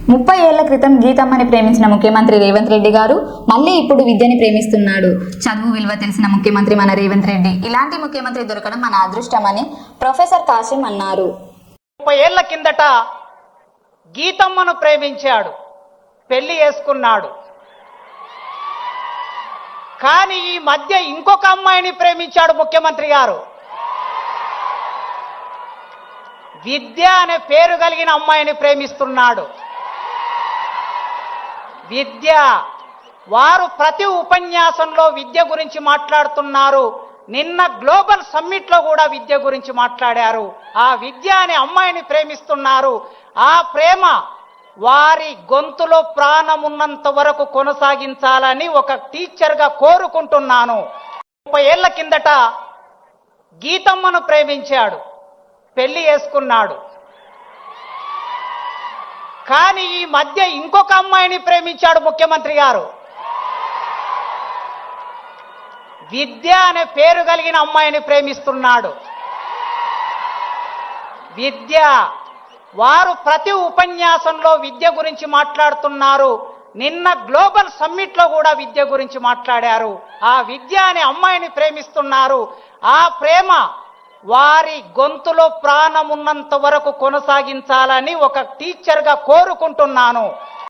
30 ఏళ్ల క్రితం గీతమ్మని ప్రేమించిన ముఖ్యమంత్రి రేవంత్ రెడ్డి గారు మళ్ళీ ఇప్పుడు విద్యని ప్రేమిస్తున్నాడు. చదువు విలువ తెలిసిన ముఖ్యమంత్రి మన రేవంత్ రెడ్డి. ఇలాంటి ముఖ్యమంత్రి దొరకడం మన అదృష్టమని ప్రొఫెసర్ కాసిం అన్నారు. 30 ఏళ్ల కిందట గీతమ్మను ప్రేమించాడు, పెళ్లి చేసుకున్నాడు. కానీ ఈ మధ్య ఇంకొక అమ్మాయిని ప్రేమించాడు ముఖ్యమంత్రి గారు. విద్య అనే పేరు కలిగిన అమ్మాయిని ప్రేమిస్తున్నాడు. విద్య, వారు ప్రతి ఉపన్యాసంలో విద్య గురించి మాట్లాడుతున్నారు. నిన్న గ్లోబల్ సమ్మిట్ లో కూడా విద్య గురించి మాట్లాడారు. ఆ విద్య అనే అమ్మాయిని ప్రేమిస్తున్నారు. ఆ ప్రేమ వారి గొంతులో ప్రాణం ఉన్నంత వరకు కొనసాగించాలని ఒక టీచర్గా కోరుకుంటున్నాను. 30 ఏళ్ల కిందట గీతమ్మను ప్రేమించాడు, పెళ్లి చేసుకున్నాడు. కానీ ఈ మధ్య ఇంకొక అమ్మాయిని ప్రేమించాడు ముఖ్యమంత్రి గారు. విద్య అనే పేరు కలిగిన అమ్మాయిని ప్రేమిస్తున్నాడు. విద్య, వారు ప్రతి ఉపన్యాసంలో విద్య గురించి మాట్లాడుతున్నారు. నిన్న గ్లోబల్ సమ్మిట్ లో కూడా విద్య గురించి మాట్లాడారు. ఆ విద్య అనే అమ్మాయిని ప్రేమిస్తున్నారు. ఆ ప్రేమ వారి గొంతులో ప్రాణం ఉన్నంత వరకు కొనసాగించాలని ఒక టీచర్గా కోరుకుంటున్నాను.